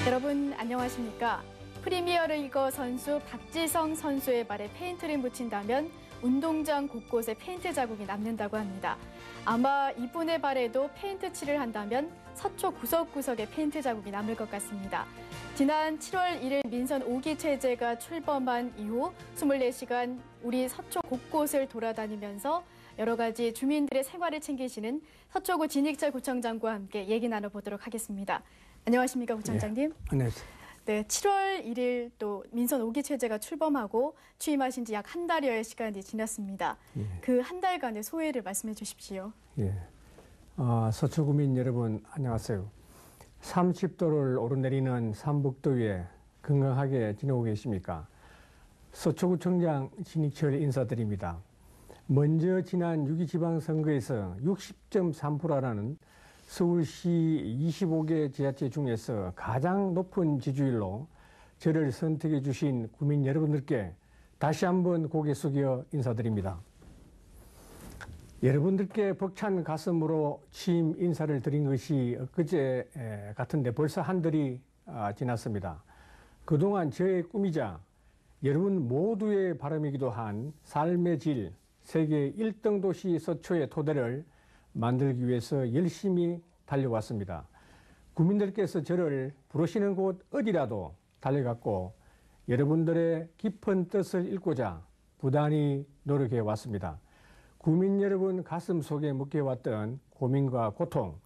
여러분 안녕하십니까? 프리미어리거 선수 박지성 선수의 발에 페인트를 묻힌다면 운동장 곳곳에 페인트 자국이 남는다고 합니다. 아마 이분의 발에도 페인트 칠을 한다면 서초 구석구석에 페인트 자국이 남을 것 같습니다. 지난 7월 1일 민선 5기 체제가 출범한 이후 24시간 우리 서초 곳곳을 돌아다니면서 여러 가지 주민들의 생활을 챙기시는 서초구 진익철 구청장과 함께 얘기 나눠보도록 하겠습니다. 안녕하십니까, 구청장님? 네, 안녕하세요. 네, 7월 1일 또 민선 5기 체제가 출범하고 취임하신 지 약 한 달여의 시간이 지났습니다. 그 한 달간의 소회를 말씀해 주십시오. 서초구민 여러분 안녕하세요. 30도를 오르내리는 삼북도위에 건강하게 지내고 계십니까? 서초구청장 진익철 인사드립니다. 먼저 지난 6.2 지방선거에서 60.3%라는 서울시 25개 지자체 중에서 가장 높은 지지율로 저를 선택해 주신 구민 여러분들께 다시 한번 고개 숙여 인사드립니다. 여러분들께 벅찬 가슴으로 취임 인사를 드린 것이 엊그제 같은데 벌써 한 달이 지났습니다. 그동안 저의 꿈이자 여러분 모두의 바람이기도 한 삶의 질, 세계 1등 도시 서초의 토대를 만들기 위해서 열심히 달려왔습니다. 국민들께서 저를 부르시는 곳 어디라도 달려갔고 여러분들의 깊은 뜻을 읽고자 부단히 노력해 왔습니다. 국민 여러분 가슴 속에 묵혀왔던 고민과 고통,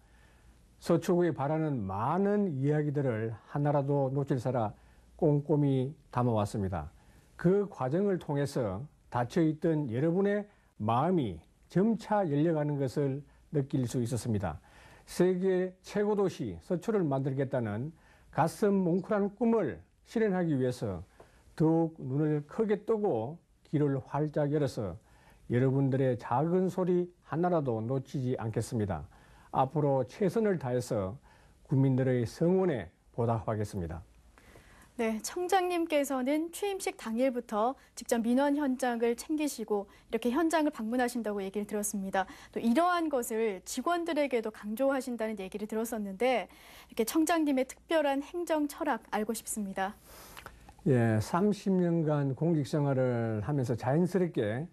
서초구에 바라는 많은 이야기들을 하나라도 놓칠 사라 꼼꼼히 담아왔습니다. 그 과정을 통해서 닫혀있던 여러분의 마음이 점차 열려가는 것을 느낄 수 있었습니다. 세계 최고 도시 서초를 만들겠다는 가슴 뭉클한 꿈을 실현하기 위해서 더욱 눈을 크게 뜨고 귀를 활짝 열어서 여러분들의 작은 소리 하나라도 놓치지 않겠습니다. 앞으로 최선을 다해서 국민들의 성원에 보답하겠습니다. 네, 청장님께서는 취임식 당일부터 직접 민원 현장을 챙기시고 이렇게 현장을 방문하신다고 얘기를 들었습니다. 또 이러한 것을 직원들에게도 강조하신다는 얘기를 들었었는데 이렇게 청장님의 특별한 행정 철학 알고 싶습니다. 30년간 공직 생활을 하면서 자연스럽게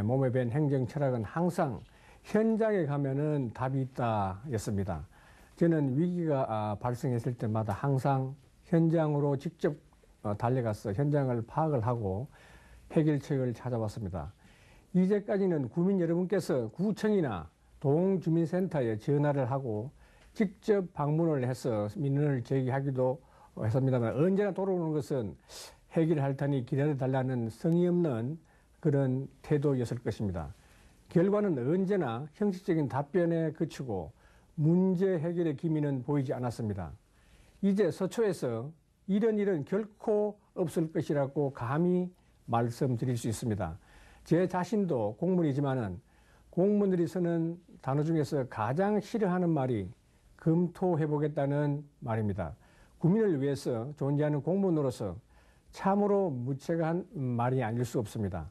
몸에 밴 행정 철학은 항상 현장에 가면은 답이 있다 였습니다. 저는 위기가 발생했을 때마다 항상 현장으로 직접 달려가서 현장을 파악을 하고 해결책을 찾아왔습니다. 이제까지는 구민 여러분께서 구청이나 동주민센터에 전화를 하고 직접 방문을 해서 민원을 제기하기도 했습니다만 언제나 돌아오는 것은 해결할 테니 기다려달라는 성의 없는 그런 태도였을 것입니다. 결과는 언제나 형식적인 답변에 그치고 문제 해결의 기미는 보이지 않았습니다. 이제 서초에서 이런 일은 결코 없을 것이라고 감히 말씀드릴 수 있습니다. 제 자신도 공무원이지만은 공무원들이 쓰는 단어 중에서 가장 싫어하는 말이 검토해보겠다는 말입니다. 국민을 위해서 존재하는 공무원으로서 참으로 무책한 말이 아닐 수 없습니다.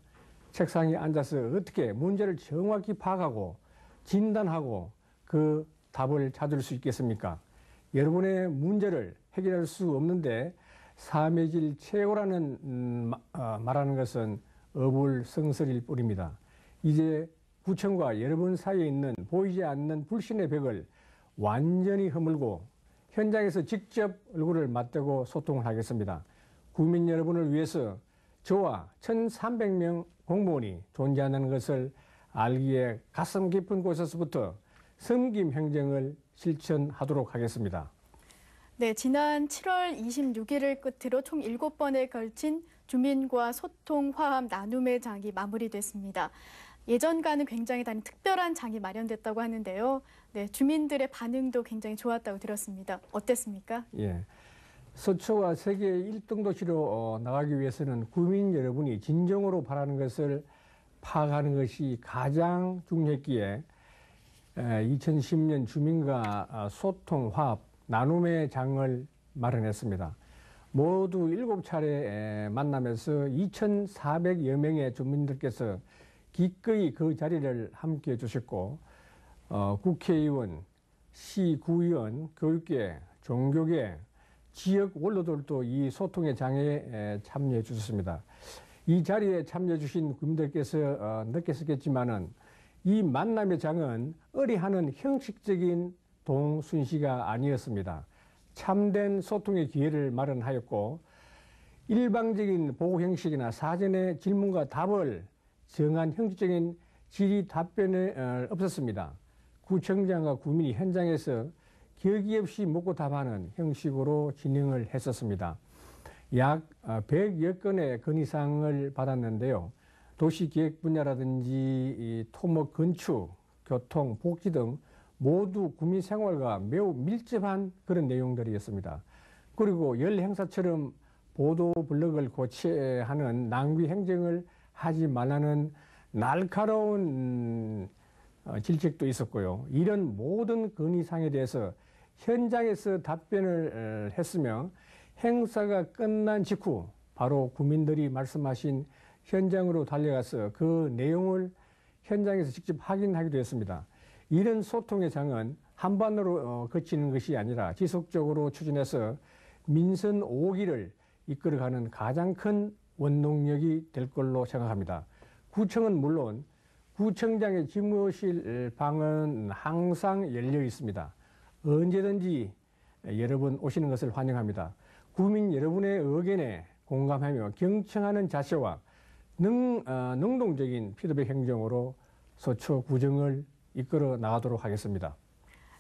책상에 앉아서 어떻게 문제를 정확히 파악하고 진단하고 그 답을 찾을 수 있겠습니까? 여러분의 문제를 해결할 수 없는데 삶의 질 최고라는 말하는 것은 어불성설일 뿐입니다. 이제 구청과 여러분 사이에 있는 보이지 않는 불신의 벽을 완전히 허물고 현장에서 직접 얼굴을 맞대고 소통을 하겠습니다. 국민 여러분을 위해서 저와 1,300명 공무원이 존재하는 것을 알기에 가슴 깊은 곳에서부터 섬김 행정을 실천하도록 하겠습니다. 네, 지난 7월 26일을 끝으로 총 7번에 걸친 주민과 소통, 화합, 나눔의 장이 마무리됐습니다. 예전과는 굉장히 다른 특별한 장이 마련됐다고 하는데요. 네, 주민들의 반응도 굉장히 좋았다고 들었습니다. 어땠습니까? 서초가 세계 1등 도시로 나가기 위해서는 구민 여러분이 진정으로 바라는 것을 파악하는 것이 가장 중요했기에 2010년 주민과 소통, 화합, 나눔의 장을 마련했습니다. 모두 7차례 만나면서 2,400여 명의 주민들께서 기꺼이 그 자리를 함께해 주셨고 국회의원, 시구의원, 교육계, 종교계, 지역 원로들도 이 소통의 장에 참여해 주셨습니다. 이 자리에 참여해 주신 국민들께서 느꼈겠지만은 이 만남의 장은 의리하는 형식적인 동순시가 아니었습니다. 참된 소통의 기회를 마련하였고 일방적인 보고 형식이나 사전의 질문과 답을 정한 형식적인 질의 답변은 없었습니다. 구청장과 구민이 현장에서 격의 없이 묻고 답하는 형식으로 진행을 했었습니다. 약 100여 건의 건의사항을 받았는데요. 도시계획 분야라든지 토목 건축, 교통, 복지 등 모두 구민 생활과 매우 밀접한 그런 내용들이었습니다. 그리고 열 행사처럼 보도 블록을 고치하는 낭비 행정을 하지 말라는 날카로운 질책도 있었고요. 이런 모든 건의사항에 대해서 현장에서 답변을 했으며 행사가 끝난 직후 바로 구민들이 말씀하신 현장으로 달려가서 그 내용을 현장에서 직접 확인하기도 했습니다. 이런 소통의 장은 한반으로 그치는 것이 아니라 지속적으로 추진해서 민선 5기를 이끌어가는 가장 큰 원동력이 될 걸로 생각합니다. 구청은 물론 구청장의 집무실 방은 항상 열려 있습니다. 언제든지 여러분 오시는 것을 환영합니다. 구민 여러분의 의견에 공감하며 경청하는 자세와 능동적인 피드백 행정으로 서초 구청을 이끌어 나가도록 하겠습니다.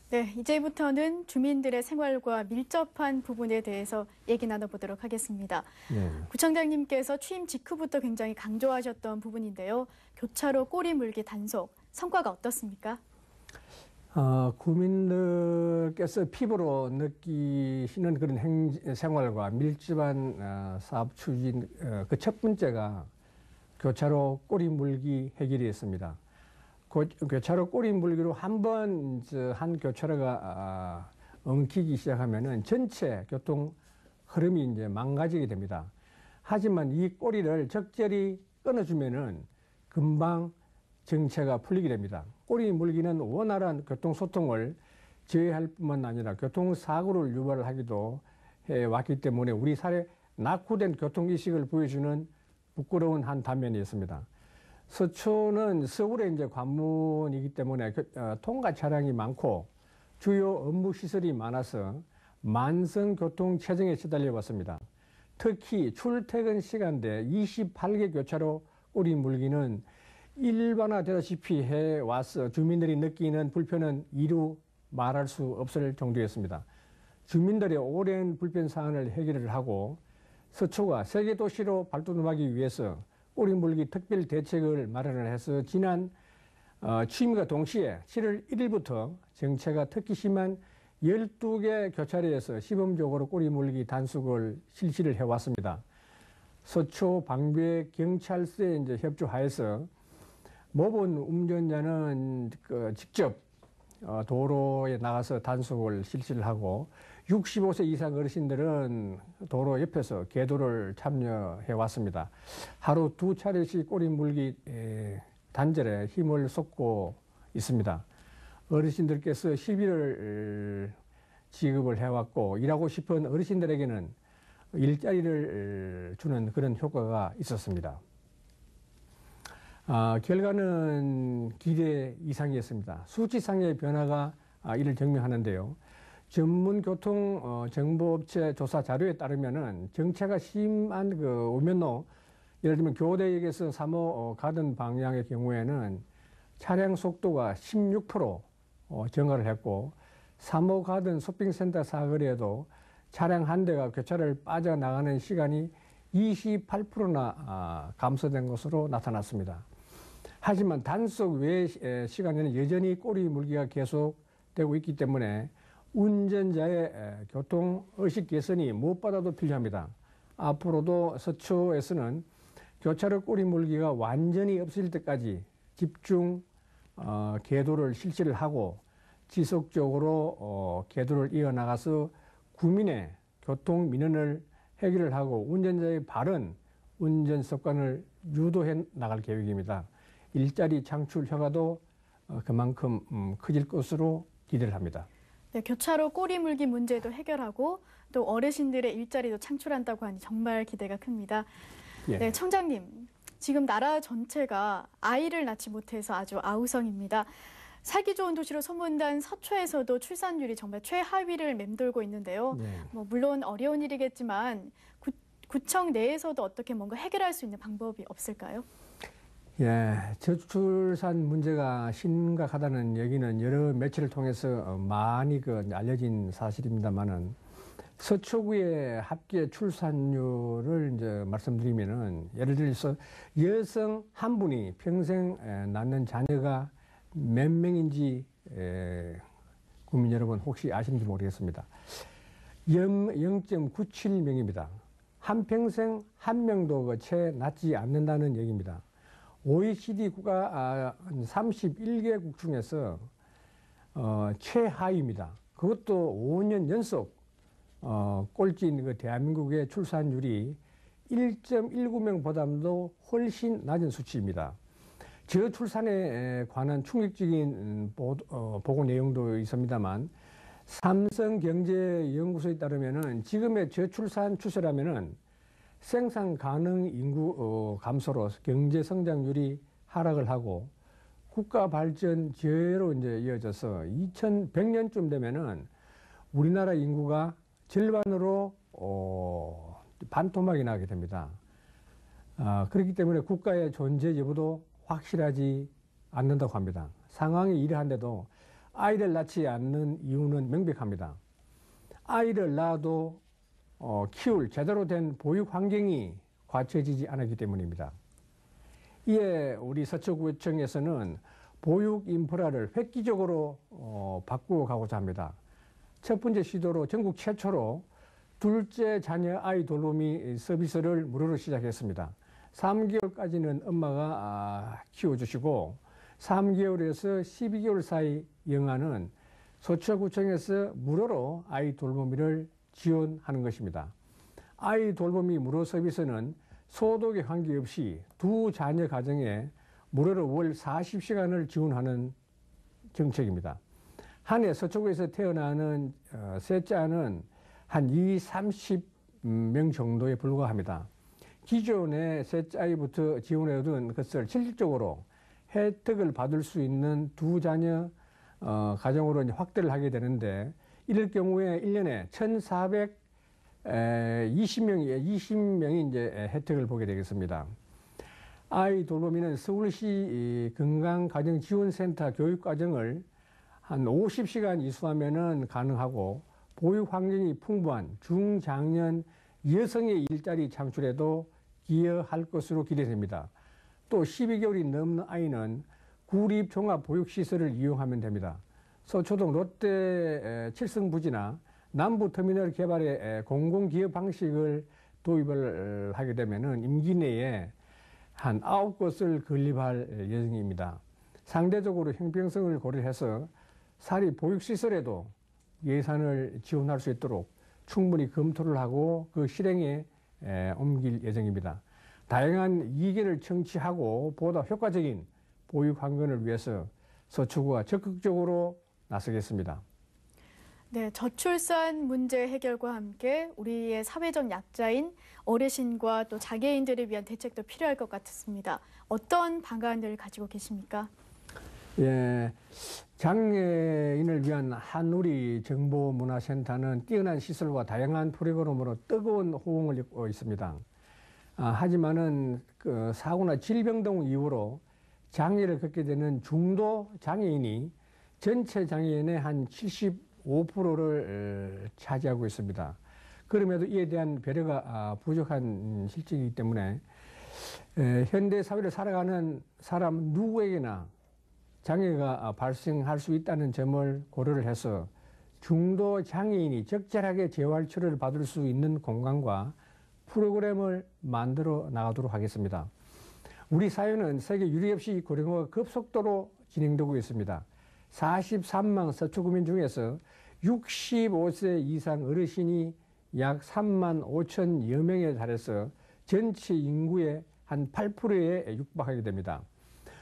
네, 이제부터는 주민들의 생활과 밀접한 부분에 대해서 얘기 나눠보도록 하겠습니다. 네. 구청장님께서 취임 직후부터 굉장히 강조하셨던 부분인데요. 교차로 꼬리 물기 단속, 성과가 어떻습니까? 구민들께서 피부로 느끼시는 그런 생활과 밀접한 사업 추진, 그 첫 번째가 교차로 꼬리 물기 해결이었습니다. 교차로 꼬리 물기로 한 교차로가 엉키기 시작하면은 전체 교통 흐름이 이제 망가지게 됩니다. 하지만 이 꼬리를 적절히 끊어주면은 금방 정체가 풀리게 됩니다. 꼬리 물기는 원활한 교통소통을 제어할 뿐만 아니라 교통사고를 유발하기도 해왔기 때문에 우리 사회 낙후된 교통의식을 보여주는 부끄러운 한 단면이었습니다. 서초는 서울의 이제 관문이기 때문에 통과 차량이 많고 주요 업무 시설이 많아서 만성 교통 체증에 시달려 왔습니다. 특히 출퇴근 시간대 28개 교차로 꼬리 물기는 일반화되다시피 해와서 주민들이 느끼는 불편은 이루 말할 수 없을 정도였습니다. 주민들의 오랜 불편 사안을 해결을 하고 서초가 세계도시로 발돋움하기 위해서 꼬리 물기 특별 대책을 마련을 해서 지난 취임과 동시에 7월 1일부터 정체가 특히 심한 12개 교차로에서 시범적으로 꼬리 물기 단속을 실시를 해왔습니다. 서초 방배 경찰서에 이제 협조하여서 모본 운전자는 직접 도로에 나가서 단속을 실시를 하고 65세 이상 어르신들은 도로 옆에서 계도를 참여해 왔습니다. 하루 2차례씩 꼬리 물기 단절에 힘을 쏟고 있습니다. 어르신들께서 시비를 지급을 해왔고 일하고 싶은 어르신들에게는 일자리를 주는 그런 효과가 있었습니다. 결과는 기대 이상이었습니다. 수치상의 변화가 이를 증명하는데요. 전문교통정보업체 조사 자료에 따르면은 정체가 심한 우면로, 예를 들면 교대역에서 3호 가던 방향의 경우에는 차량 속도가 16% 증가를 했고 3호 가던 쇼핑센터 사거리에도 차량 한 대가 교차로를 빠져나가는 시간이 28%나 감소된 것으로 나타났습니다. 하지만 단속 외 시간에는 여전히 꼬리 물기가 계속되고 있기 때문에 운전자의 교통의식 개선이 무엇보다도 필요합니다. 앞으로도 서초에서는 교차로 꼬리 물기가 완전히 없을 때까지 집중 계도를 실시를 하고 지속적으로 계도를 이어나가서 구민의 교통 민원을 해결을 하고 운전자의 바른 운전 습관을 유도해 나갈 계획입니다. 일자리 창출 효과도 그만큼 커질 것으로 기대를 합니다. 네, 교차로 꼬리 물기 문제도 해결하고 또 어르신들의 일자리도 창출한다고 하니 정말 기대가 큽니다. 예. 네, 청장님, 지금 나라 전체가 아이를 낳지 못해서 아주 아우성입니다. 살기 좋은 도시로 소문난 서초에서도 출산율이 정말 최하위를 맴돌고 있는데요. 예. 물론 어려운 일이겠지만 구청 내에서도 어떻게 뭔가 해결할 수 있는 방법이 없을까요? 예, 저출산 문제가 심각하다는 얘기는 여러 매체를 통해서 많이 알려진 사실입니다만은 서초구의 합계 출산율을 이제 말씀드리면은 예를 들어서 여성 한 분이 평생 낳는 자녀가 몇 명인지 국민 여러분 혹시 아시는지 모르겠습니다. 0.97명입니다. 한평생 한 명도 채 낳지 않는다는 얘기입니다. OECD 국가 31개국 중에서 최하위입니다. 그것도 5년 연속 꼴찌인 그 대한민국의 출산율이 1.19명보다도 훨씬 낮은 수치입니다. 저출산에 관한 충격적인 보고 내용도 있습니다만 삼성경제연구소에 따르면은 지금의 저출산 추세라면은 생산 가능 인구 감소로 경제 성장률이 하락을 하고 국가 발전 저해로 이제 이어져서 2100년쯤 되면은 우리나라 인구가 절반으로 반토막이 나게 됩니다. 그렇기 때문에 국가의 존재 여부도 확실하지 않는다고 합니다. 상황이 이러한데도 아이를 낳지 않는 이유는 명백합니다. 아이를 낳아도 키울 제대로 된 보육 환경이 갖춰지지 않았기 때문입니다. 이에 우리 서초구청에서는 보육 인프라를 획기적으로 바꾸어 가고자 합니다. 첫 번째 시도로 전국 최초로 둘째 자녀 아이 돌보미 서비스를 무료로 시작했습니다. 3개월까지는 엄마가 키워주시고 3개월에서 12개월 사이 영아는 서초구청에서 무료로 아이 돌보미를 지원하는 것입니다. 아이 돌보미 무료 서비스는 소득에 관계없이 두 자녀 가정에 무료로 월 40시간을 지원하는 정책입니다. 한 해 서초구에서 태어나는 셋째아는 한 30명 정도에 불과합니다. 기존의 셋째 아이부터 지원해 오던 것을 실질적으로 혜택을 받을 수 있는 두 자녀 가정으로 이제 확대를 하게 되는데 이럴 경우에 1년에 1,420명이 이제 혜택을 보게 되겠습니다. 아이 돌보미는 서울시 건강가정지원센터 교육과정을 한 50시간 이수하면은 가능하고 보육 환경이 풍부한 중장년 여성의 일자리 창출에도 기여할 것으로 기대됩니다. 또 12개월이 넘는 아이는 구립 종합보육시설을 이용하면 됩니다. 서초동 롯데 칠성부지나 남부터미널 개발의 공공기업 방식을 도입을 하게 되면은 임기 내에 한 9곳을 건립할 예정입니다. 상대적으로 형평성을 고려해서 사립보육시설에도 예산을 지원할 수 있도록 충분히 검토를 하고 그 실행에 옮길 예정입니다. 다양한 이견을 청취하고 보다 효과적인 보육 환경을 위해서 서초구가 적극적으로 나서겠습니다. 네, 저출산 문제 해결과 함께 우리의 사회적 약자인 어르신과 또 장애인들을 위한 대책도 필요할 것 같습니다. 어떤 방안을 가지고 계십니까? 예, 장애인을 위한 한우리 정보문화센터는 뛰어난 시설과 다양한 프로그램으로 뜨거운 호응을 얻고 있습니다. 하지만은 그 사고나 질병 등 이유로 장애를 겪게 되는 중도 장애인이 전체 장애인의 한 75%를 차지하고 있습니다. 그럼에도 이에 대한 배려가 부족한 실정이기 때문에 현대 사회를 살아가는 사람 누구에게나 장애가 발생할 수 있다는 점을 고려를 해서 중도 장애인이 적절하게 재활 치료를 받을 수 있는 공간과 프로그램을 만들어 나가도록 하겠습니다. 우리 사회는 세계 유례 없이 고령화가 급속도로 진행되고 있습니다. 43만 서초구민 중에서 65세 이상 어르신이 약 3만 5천여 명에 달해서 전체 인구의 한 8%에 육박하게 됩니다.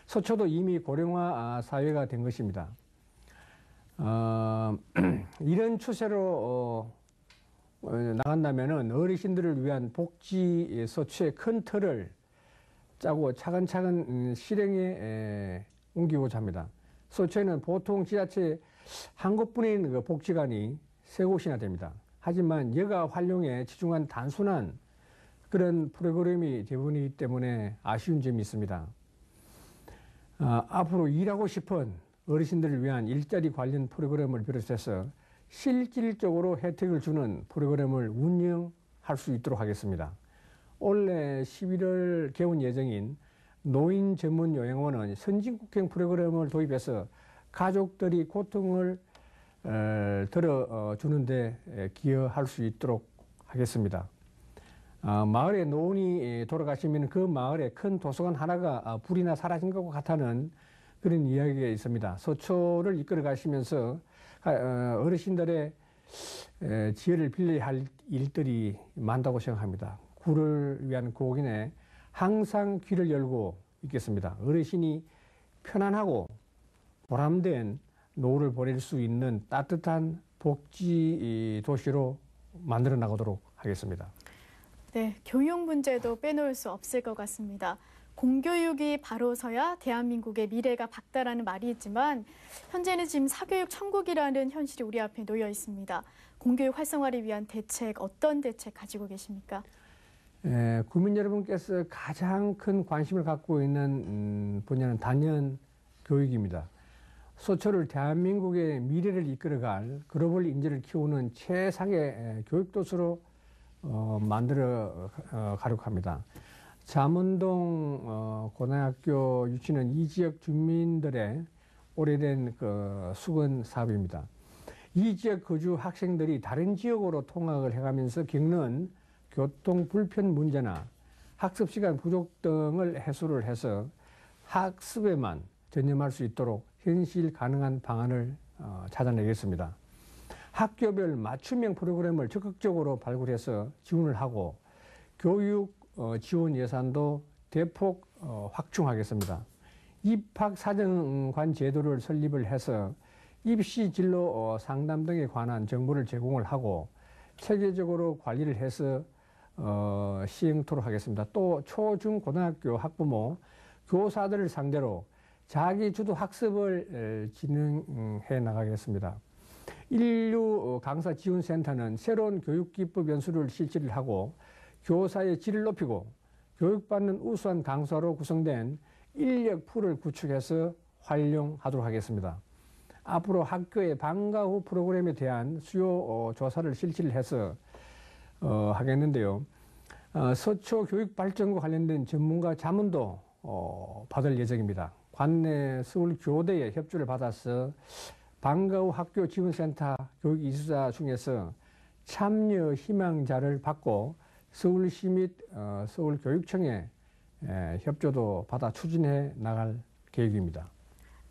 서초도 이미 고령화 사회가 된 것입니다. 이런 추세로 나간다면은 어르신들을 위한 복지 소추의 큰 틀을 짜고 차근차근 실행에 옮기고자 합니다. 소추에는 보통 지자체 한 곳뿐인 그 복지관이 3곳이나 됩니다. 하지만 여가 활용에 치중한 단순한 그런 프로그램이 대부분이기 때문에 아쉬운 점이 있습니다. 앞으로 일하고 싶은 어르신들을 위한 일자리 관련 프로그램을 비롯해서 실질적으로 혜택을 주는 프로그램을 운영할 수 있도록 하겠습니다. 올해 11월 개원 예정인 노인 전문 요양원은 선진국형 프로그램을 도입해서 가족들이 고통을 덜어주는데 기여할 수 있도록 하겠습니다. 마을에 노인이 돌아가시면 그 마을에 큰 도서관 하나가 불이 나 사라진 것과 같다는 그런 이야기가 있습니다. 소초를 이끌어 가시면서 어르신들의 지혜를 빌려야 할 일들이 많다고 생각합니다. 구를 위한 고객에 항상 귀를 열고 있겠습니다. 어르신이 편안하고 보람된 노후를 보낼 수 있는 따뜻한 복지 도시로 만들어 나가도록 하겠습니다. 네, 교육 문제도 빼놓을 수 없을 것 같습니다. 공교육이 바로 서야 대한민국의 미래가 밝다라는 말이 있지만 현재는 지금 사교육 천국이라는 현실이 우리 앞에 놓여 있습니다. 공교육 활성화를 위한 대책, 어떤 대책 가지고 계십니까? 국민 여러분께서 가장 큰 관심을 갖고 있는 분야는 단연 교육입니다. 소초를 대한민국의 미래를 이끌어갈 글로벌 인재를 키우는 최상의 교육도시로 만들어 가려고 합니다. 잠원동 고등학교 유치는 이 지역 주민들의 오래된 수건 사업입니다. 이 지역 거주 학생들이 다른 지역으로 통학을 해가면서 겪는 교통 불편 문제나 학습 시간 부족 등을 해소를 해서 학습에만 전념할 수 있도록 현실 가능한 방안을 찾아내겠습니다. 학교별 맞춤형 프로그램을 적극적으로 발굴해서 지원을 하고 교육 지원 예산도 대폭 확충하겠습니다. 입학사정관 제도를 설립을 해서 입시 진로 상담 등에 관한 정보를 제공을 하고 체계적으로 관리를 해서 시행토록 하겠습니다. 또 초, 중, 고등학교 학부모, 교사들을 상대로 자기주도 학습을 진행해 나가겠습니다. 인류 강사 지원센터는 새로운 교육기법 연수를 실시를 하고 교사의 질을 높이고 교육받는 우수한 강사로 구성된 인력 풀을 구축해서 활용하도록 하겠습니다. 앞으로 학교의 방과 후 프로그램에 대한 수요 조사를 실시를 해서 하겠는데요. 서초 교육발전과 관련된 전문가 자문도 받을 예정입니다. 관내 서울교대의 협조를 받아서 방과 후 학교 지원센터 교육 이수자 중에서 참여 희망자를 받고 서울시 및 서울교육청의 협조도 받아 추진해 나갈 계획입니다.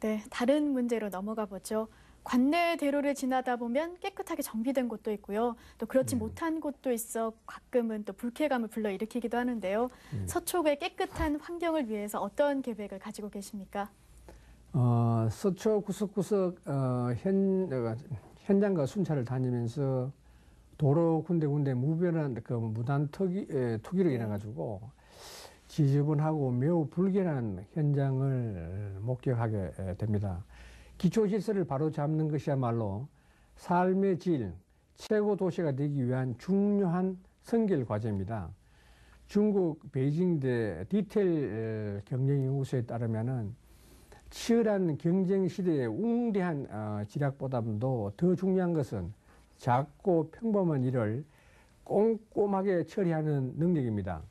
네, 다른 문제로 넘어가 보죠. 관내 대로를 지나다 보면 깨끗하게 정비된 곳도 있고요. 또 그렇지 못한 곳도 있어 가끔은 또 불쾌감을 불러일으키기도 하는데요. 서초구의 깨끗한 환경을 위해서 어떤 계획을 가지고 계십니까? 서초 구석구석 현장과 순찰을 다니면서 도로 군데군데 무변한 무단 투기로 인해 가지고 지저분하고 매우 불결한 현장을 목격하게 됩니다. 기초 질서를 바로잡는 것이야말로 삶의 질, 최고 도시가 되기 위한 중요한 선결 과제입니다. 중국 베이징대 디테일 경영연구소에 따르면은 치열한 경쟁 시대의 웅대한 지략보다도 더 중요한 것은 작고 평범한 일을 꼼꼼하게 처리하는 능력입니다.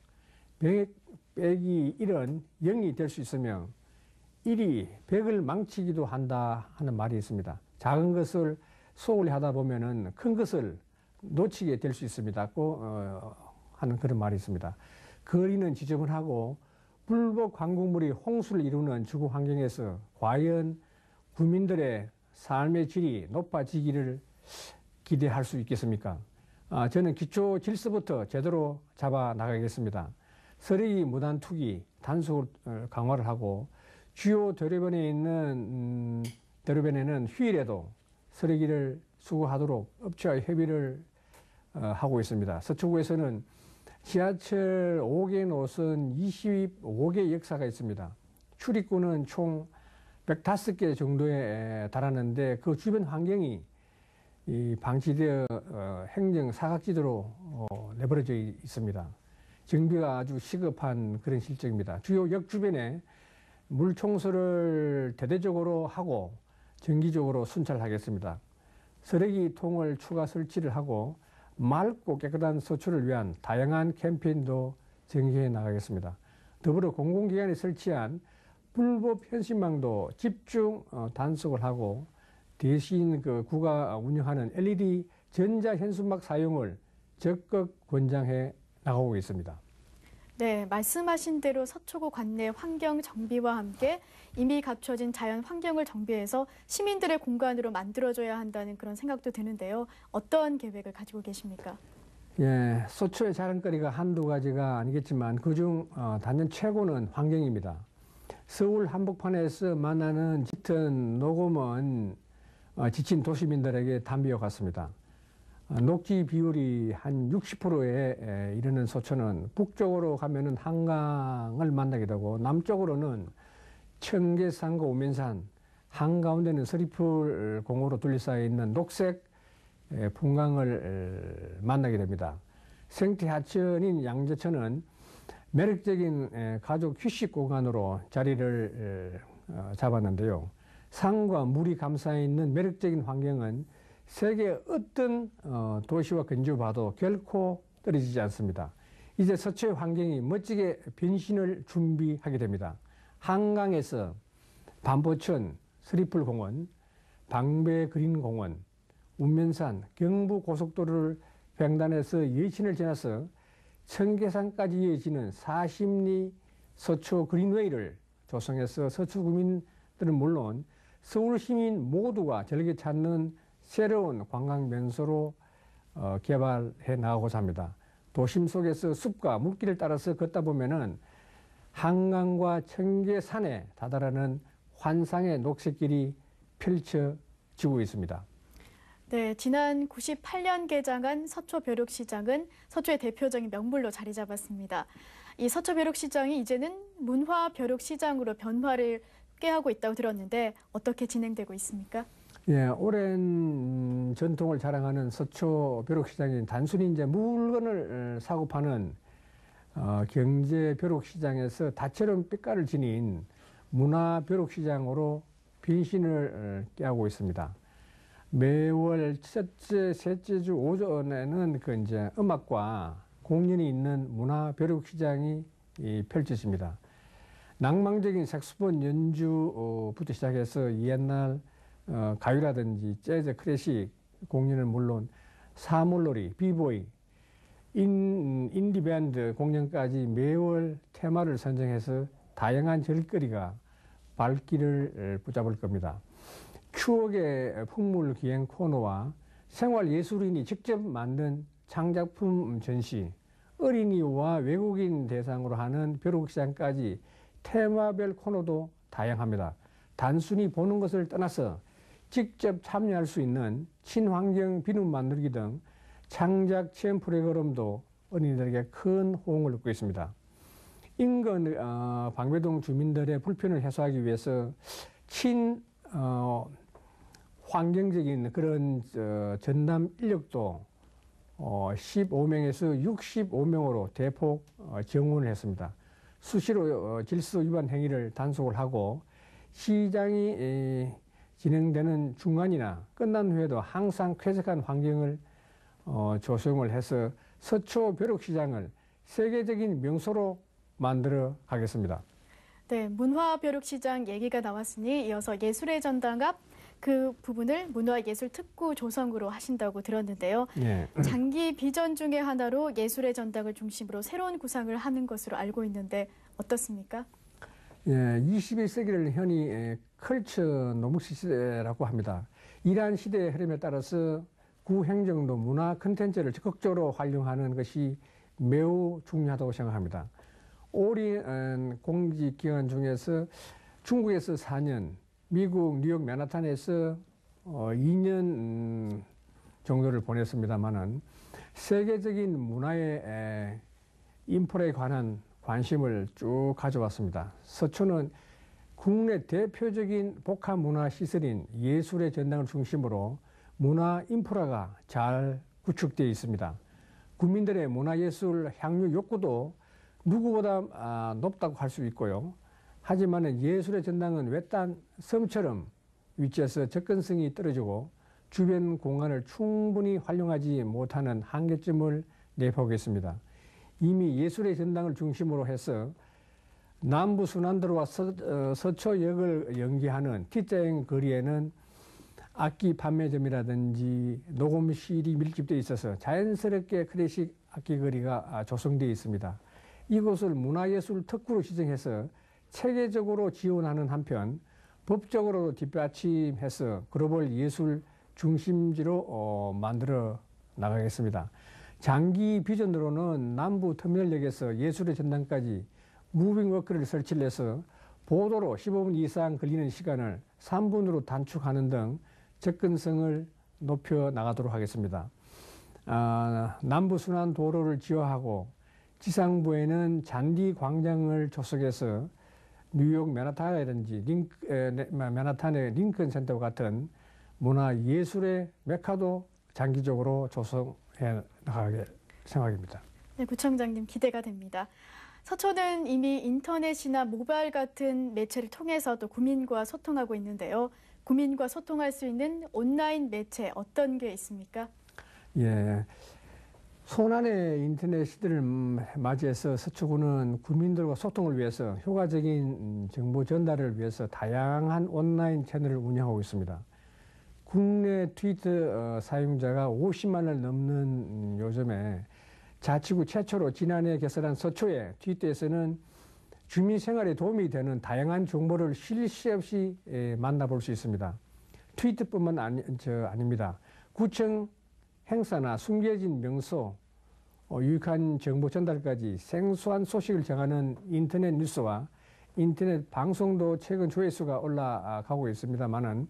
100 빼기 1은 0이 될 수 있으며 1이 100을 망치기도 한다 하는 말이 있습니다. 작은 것을 소홀히 하다 보면은 큰 것을 놓치게 될 수 있습니다. 하는 그런 말이 있습니다. 거리는 지저분하고 불법 광곡물이 홍수를 이루는 주거 환경에서 과연 국민들의 삶의 질이 높아지기를 기대할 수 있겠습니까? 저는 기초 질서부터 제대로 잡아 나가겠습니다. 쓰레기 무단 투기, 단속을 강화를 하고 주요 도로변에 있는 도로변에는 휴일에도 쓰레기를 수거하도록 업체와 협의를 하고 있습니다. 서초구에서는 지하철 5개 노선 25개 역사가 있습니다. 출입구는 총 105개 정도에 달하는데 그 주변 환경이 방치되어 행정 사각지대로 내버려져 있습니다. 정비가 아주 시급한 그런 실정입니다. 주요 역 주변에 물 청소를 대대적으로 하고 정기적으로 순찰하겠습니다. 쓰레기통을 추가 설치를 하고 맑고 깨끗한 서초를 위한 다양한 캠페인도 전개해 나가겠습니다. 더불어 공공기관에 설치한 불법 현신망도 집중 단속을 하고 대신 그 구가 운영하는 LED 전자 현수막 사용을 적극 권장해 나가고 있습니다. 네, 말씀하신 대로 서초구 관내 환경 정비와 함께 이미 갖춰진 자연 환경을 정비해서 시민들의 공간으로 만들어줘야 한다는 그런 생각도 드는데요. 어떤 계획을 가지고 계십니까? 예, 서초의 자랑거리가 한두 가지가 아니겠지만 그중 단연 최고는 환경입니다. 서울 한복판에서 만나는 짙은 녹음은 지친 도시민들에게 담비와 같습니다. 녹지 비율이 한 60%에 이르는 서초는 북쪽으로 가면은 한강을 만나게 되고 남쪽으로는 청계산과 오면산, 한가운데는 서리풀 공호로 둘러싸여 있는 녹색 풍광을 만나게 됩니다. 생태 하천인 양재천은 매력적인 가족 휴식 공간으로 자리를 잡았는데요. 산과 물이 감싸 있는 매력적인 환경은 세계 어떤 도시와 근접해도 결코 떨어지지 않습니다. 이제 서초의 환경이 멋지게 변신을 준비하게 됩니다. 한강에서 반포천 서리풀공원, 방배그린공원, 운면산, 경부고속도로를 횡단해서 예신을 지나서 청계산까지 이어지는 40리 서초 그린웨이를 조성해서 서초 구민들은 물론 서울 시민 모두가 즐겨 찾는 새로운 관광 명소로 개발해 나가고자 합니다. 도심 속에서 숲과 물길을 따라서 걷다 보면은 한강과 청계산에 다다르는 환상의 녹색길이 펼쳐지고 있습니다. 네, 지난 98년 개장한 서초벼룩시장은 서초의 대표적인 명물로 자리 잡았습니다. 이 서초벼룩시장이 이제는 문화벼룩시장으로 변화를 꾀하고 있다고 들었는데 어떻게 진행되고 있습니까? 예, 오랜 전통을 자랑하는 서초벼룩시장이 단순히 이제 물건을 사고 파는 경제벼룩시장에서 다채로운 빛깔을 지닌 문화벼룩시장으로 변신을 꾀하고 있습니다. 매월 첫째, 셋째 주 오전에는 그 이제 음악과 공연이 있는 문화벼룩시장이 펼쳐집니다. 낭만적인 색소폰 연주부터 시작해서 옛날 가요라든지 재즈, 클래식 공연은 물론 사물놀이, 비보이, 인디밴드 공연까지 매월 테마를 선정해서 다양한 절거리가 발길을 붙잡을 겁니다. 추억의 풍물 기행 코너와 생활예술인이 직접 만든 창작품 전시, 어린이와 외국인 대상으로 하는 벼룩시장까지 테마별 코너도 다양합니다. 단순히 보는 것을 떠나서 직접 참여할 수 있는 친환경 비누 만들기 등 창작 체험 프로그램도 어린이들에게 큰 호응을 얻고 있습니다. 인근 방배동 주민들의 불편을 해소하기 위해서 환경적인 그런 전담 인력도 15명에서 65명으로 대폭 증원을 했습니다. 수시로 질서 위반 행위를 단속을 하고 시장이 진행되는 중간이나 끝난 후에도 항상 쾌적한 환경을 조성을 해서 서초벼룩시장을 세계적인 명소로 만들어 가겠습니다. 네, 문화벼룩시장 얘기가 나왔으니 이어서 예술의 전당 앞 그 부분을 문화예술특구 조성으로 하신다고 들었는데요. 네. 장기 비전 중에 하나로 예술의 전당을 중심으로 새로운 구상을 하는 것으로 알고 있는데 어떻습니까? 예, 21세기를 흔히 컬처 노무시 시대라고 합니다. 이러한 시대의 흐름에 따라서 구행정도 문화 콘텐츠를 적극적으로 활용하는 것이 매우 중요하다고 생각합니다. 오랜 공직기관 중에서 중국에서 4년, 미국 뉴욕 맨하탄에서 2년 정도를 보냈습니다만은 세계적인 문화의 인프라에 관한 관심을 쭉 가져왔습니다. 서초는 국내 대표적인 복합 문화 시설인 예술의 전당을 중심으로 문화 인프라가 잘 구축되어 있습니다. 국민들의 문화예술 향유 욕구도 누구보다 높다고 할 수 있고요. 하지만 예술의 전당은 외딴 섬처럼 위치해서 접근성이 떨어지고 주변 공간을 충분히 활용하지 못하는 한계점을 내포하겠습니다. 이미 예술의 전당을 중심으로 해서 남부 순환도로와 서초역을 연계하는 T자형 거리에는 악기 판매점이라든지 녹음실이 밀집되어 있어서 자연스럽게 클래식 악기 거리가 조성되어 있습니다. 이곳을 문화예술 특구로 지정해서 체계적으로 지원하는 한편 법적으로 뒷받침해서 글로벌 예술 중심지로 만들어 나가겠습니다. 장기 비전으로는 남부 터미널역에서 예술의 전당까지 무빙워크를 설치를 해서 보도로 15분 이상 걸리는 시간을 3분으로 단축하는 등 접근성을 높여 나가도록 하겠습니다. 남부 순환 도로를 지어하고 지상부에는 잔디 광장을 조성해서 뉴욕 맨하탄이라든지 맨하탄의 링컨 센터와 같은 문화 예술의 메카도 장기적으로 조성해 나가게 생각입니다. 네, 구청장님 기대가 됩니다. 서초는 이미 인터넷이나 모바일 같은 매체를 통해서도 구민과 소통하고 있는데요. 구민과 소통할 수 있는 온라인 매체 어떤 게 있습니까? 예, 손안의 인터넷 시대를 맞이해서 서초구는 구민들과 소통을 위해서 효과적인 정보 전달을 위해서 다양한 온라인 채널을 운영하고 있습니다. 국내 트위터 사용자가 50만을 넘는 요즘에 자치구 최초로 지난해 개설한 서초의 트위터에서는 주민 생활에 도움이 되는 다양한 정보를 쉴 새 없이 만나볼 수 있습니다. 트위터뿐만 아닙니다. 구청 행사나 숨겨진 명소, 유익한 정보 전달까지 생소한 소식을 정하는 인터넷 뉴스와 인터넷 방송도 최근 조회수가 올라가고 있습니다만은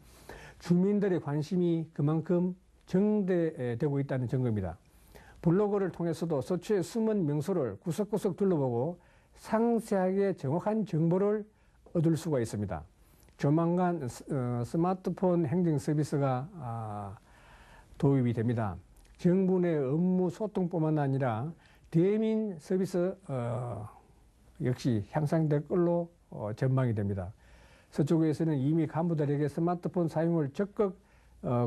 주민들의 관심이 그만큼 정대되고 있다는 증거입니다. 블로그를 통해서도 서초의 숨은 명소를 구석구석 둘러보고 상세하게 정확한 정보를 얻을 수가 있습니다. 조만간 스마트폰 행정 서비스가 도입이 됩니다. 정부 내 업무 소통뿐만 아니라 대민 서비스 역시 향상될 걸로 전망이 됩니다. 서초구에서는 이미 간부들에게 스마트폰 사용을 적극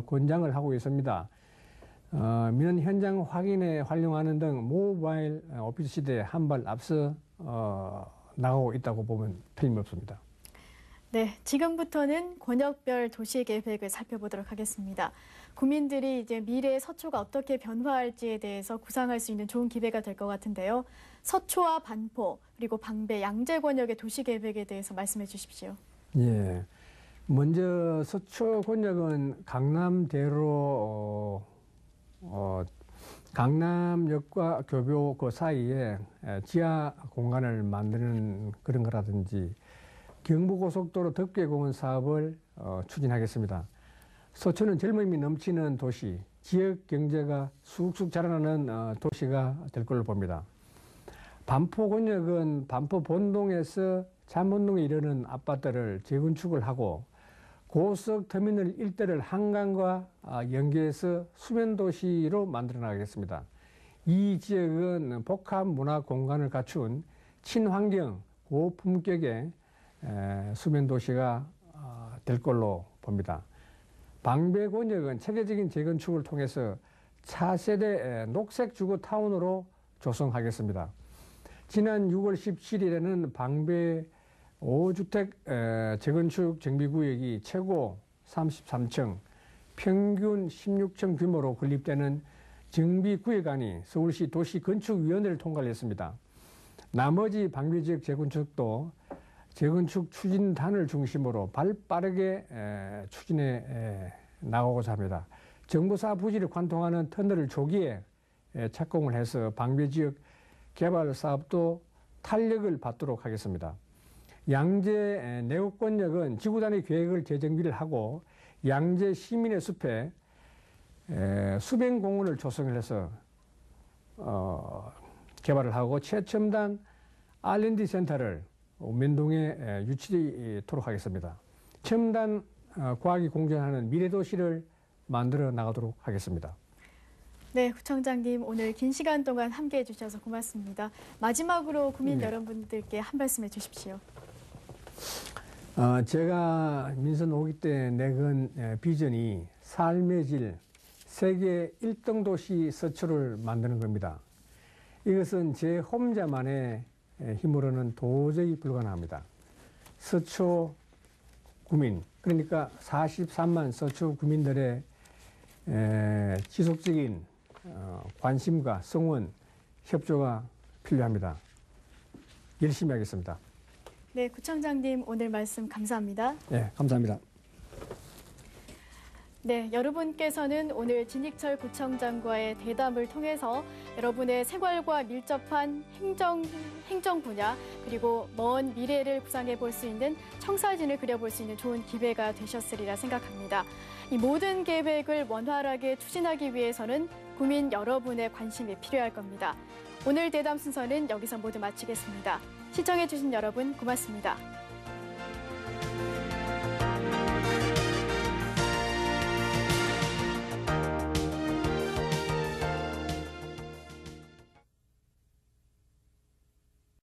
권장을 하고 있습니다. 민원 현장 확인에 활용하는 등 모바일 오피스 시대에 한 발 앞서 나가고 있다고 보면 틀림없습니다. 네, 지금부터는 권역별 도시계획을 살펴보도록 하겠습니다. 국민들이 이제 미래의 서초가 어떻게 변화할지에 대해서 구상할 수 있는 좋은 기회가 될 것 같은데요. 서초와 반포 그리고 방배, 양재 권역의 도시계획에 대해서 말씀해 주십시오. 예, 먼저 서초 권역은 강남대로 강남역과 교묘 그 사이에 지하 공간을 만드는 그런 거라든지 경부고속도로 덕계공원 사업을 추진하겠습니다. 서초는 젊음이 넘치는 도시, 지역 경제가 쑥쑥 자라나는 도시가 될 걸로 봅니다. 반포 권역은 반포 본동에서 잠원동에 이르는 아파트를 재건축을 하고 고속 터미널 일대를 한강과 연계해서 수면도시로 만들어 나가겠습니다. 이 지역은 복합 문화 공간을 갖춘 친환경 고품격의 수면도시가 될 걸로 봅니다. 방배 권역은 체계적인 재건축을 통해서 차세대 녹색 주거 타운으로 조성하겠습니다. 지난 6월 17일에는 방배 5주택 재건축 정비구역이 최고 33층, 평균 16층 규모로 건립되는 정비구역안이 서울시 도시건축위원회를 통과를 했습니다. 나머지 방배 지역 재건축도 재건축 추진단을 중심으로 발빠르게 추진해 나가고자 합니다. 정부사 부지를 관통하는 터널을 조기에 착공을 해서 방배 지역 개발 사업도 탄력을 받도록 하겠습니다. 양재 내국권역은 지구 단위 계획을 재정비를 하고 양재 시민의 숲에 수변 공원을 조성을 해서 개발을 하고 최첨단 R&D 센터를 면동에 유치토록 하겠습니다. 첨단 과학이 공존하는 미래도시를 만들어 나가도록 하겠습니다. 네, 구청장님 오늘 긴 시간 동안 함께해 주셔서 고맙습니다. 마지막으로 국민 네. 여러분들께 한 말씀 해주십시오. 제가 민선 5기 때 내건 비전이 삶의 질 세계 1등 도시 서초를 만드는 겁니다. 이것은 제 혼자만의 힘으로는 도저히 불가능합니다. 서초 구민, 그러니까 43만 서초 구민들의 지속적인 관심과 성원, 협조가 필요합니다. 열심히 하겠습니다. 네, 구청장님 오늘 말씀 감사합니다. 네, 감사합니다. 네, 여러분께서는 오늘 진익철 구청장과의 대담을 통해서 여러분의 생활과 밀접한 행정 분야 그리고 먼 미래를 구상해 볼 수 있는 청사진을 그려볼 수 있는 좋은 기회가 되셨으리라 생각합니다. 이 모든 계획을 원활하게 추진하기 위해서는 국민 여러분의 관심이 필요할 겁니다. 오늘 대담 순서는 여기서 모두 마치겠습니다. 시청해 주신 여러분 고맙습니다.